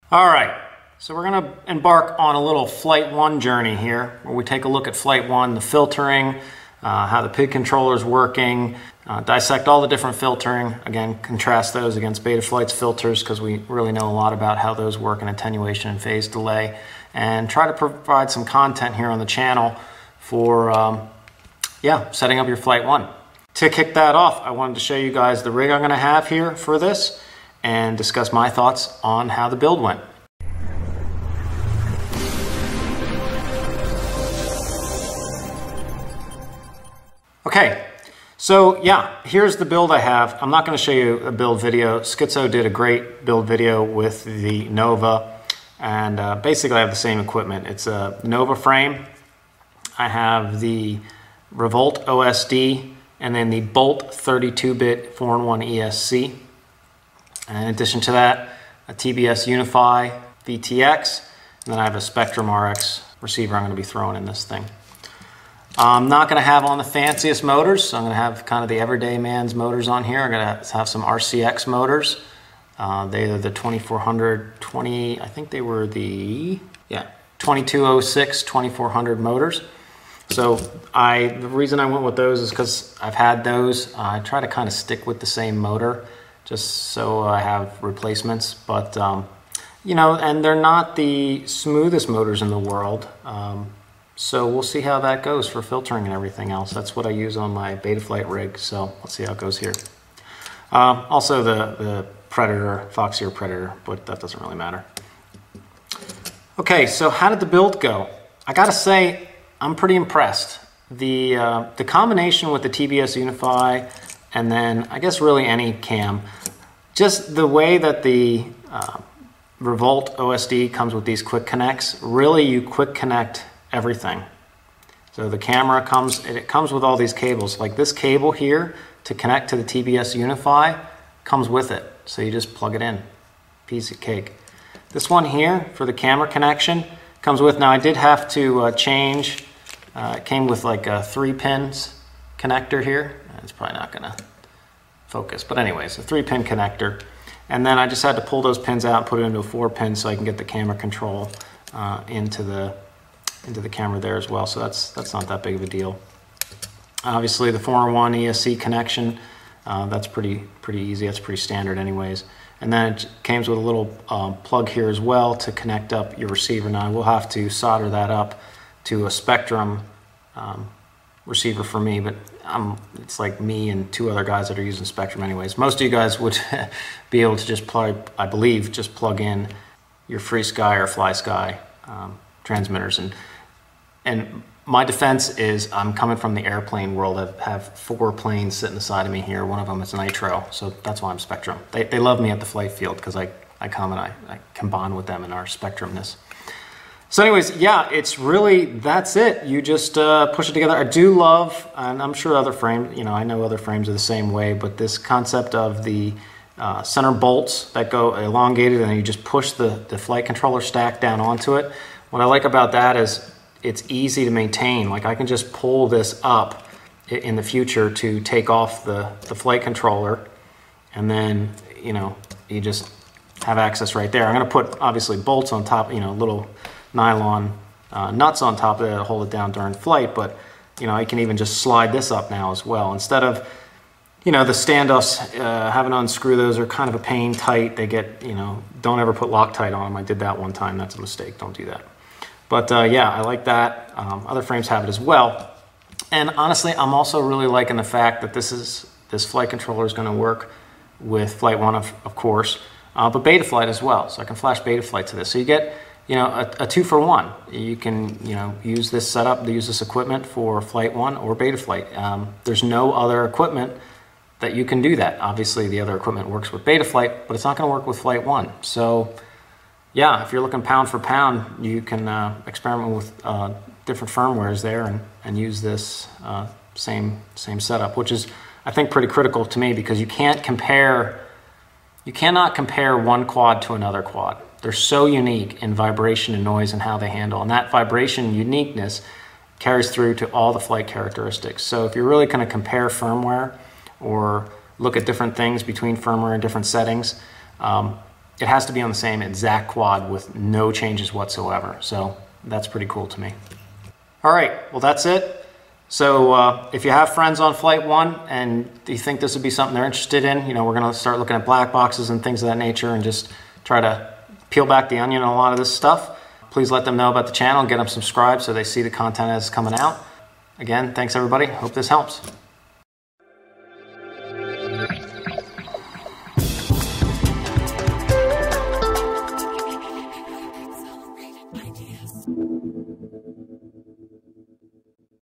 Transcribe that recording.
All right, so we're gonna embark on a little FlightOne journey here, where we take a look at FlightOne, the filtering, how the PID controller is working, dissect all the different filtering, again, contrast those against Betaflight's filters because we really know a lot about how those work in attenuation and phase delay, and try to provide some content here on the channel for, setting up your FlightOne. To kick that off, I wanted to show you guys the rig I'm gonna have here for this and discuss my thoughts on how the build went. Okay, so yeah, here's the build I have. I'm not going to show you a build video. Schizo did a great build video with the Nova, and basically I have the same equipment. It's a Nova frame. I have the Revolt OSD and then the Bolt 32-bit 4-in-1 ESC. And in addition to that, a TBS Unify VTX, and then I have a Spectrum RX receiver I'm going to be throwing in this thing. I'm not going to have on the fanciest motors, so I'm going to have kind of the everyday man's motors on here. I'm going to have some RCX motors. They are the 2400, I think they were the 2206, 2400 motors. So the reason I went with those is because I've had those. I try to kind of stick with the same motor just so I have replacements, but you know, and they're not the smoothest motors in the world. So we'll see how that goes for filtering and everything else. That's what I use on my Betaflight rig, so let's see how it goes here. Also the Predator, Foxier Predator, but that doesn't really matter. Okay, so how did the build go? I gotta say, I'm pretty impressed. The combination with the TBS Unify and then I guess really any cam, just the way that the Revolt OSD comes with these quick connects, really you quick connect everything. So the camera comes with all these cables. Like this cable here to connect to the TBS Unify comes with it. So you just plug it in, piece of cake. This one here for the camera connection comes with, now I did have to change, it came with like a 3-pins connector here. It's probably not gonna focus, but anyways, a 3-pin connector. And then I just had to pull those pins out and put it into a 4-pin so I can get the camera control into the camera there as well. So that's not that big of a deal. Obviously the 4-in-1 ESC connection, that's pretty easy. That's pretty standard anyways. And then it comes with a little plug here as well to connect up your receiver. Now I will have to solder that up to a Spectrum receiver for me, but it's like me and 2 other guys that are using Spectrum anyways. Most of you guys would be able to just plug, I believe, just plug in your FreeSky or FlySky transmitters. And my defense is I'm coming from the airplane world. I have 4 planes sitting beside of me here. One of them is Nitro, so that's why I'm Spectrum. They love me at the flight field because I come and I can bond with them in our Spectrumness. So anyways, yeah, it's really, that's it. You just push it together. I do love, and I'm sure other frames, you know, I know other frames are the same way, but this concept of the center bolts that go elongated and you just push the flight controller stack down onto it. What I like about that is it's easy to maintain. Like I can just pull this up in the future to take off the flight controller, and then, you know, you just have access right there. I'm gonna put obviously bolts on top, you know, little nylon nuts on top of it to hold it down during flight, but you know, I can even just slide this up now as well. Instead of, you know, the standoffs, having to unscrew those are kind of a pain, tight. They get, you know, don't ever put Loctite on them. I did that one time. That's a mistake. Don't do that. But yeah, I like that. Other frames have it as well. And honestly, I'm also really liking the fact that this flight controller is going to work with FlightOne, of course, but Betaflight as well. So I can flash Betaflight to this. So you get, you know, a 2-for-1. You can, you know, use this setup, use this equipment for FlightOne or Betaflight. There's no other equipment that you can do that. Obviously, the other equipment works with Betaflight, but it's not going to work with FlightOne. So, yeah, if you're looking pound for pound, you can experiment with different firmwares there and use this same setup, which is, I think, pretty critical to me because you cannot compare one quad to another quad. They're so unique in vibration and noise and how they handle. And that vibration uniqueness carries through to all the flight characteristics. So if you're really going to compare firmware or look at different things between firmware and different settings, it has to be on the same exact quad with no changes whatsoever. So that's pretty cool to me. All right, well that's it. So if you have friends on FlightOne and you think this would be something they're interested in, you know, we're gonna start looking at black boxes and things of that nature and just try to peel back the onion on a lot of this stuff. Please let them know about the channel and get them subscribed so they see the content as it's coming out. Again, thanks everybody. Hope this helps.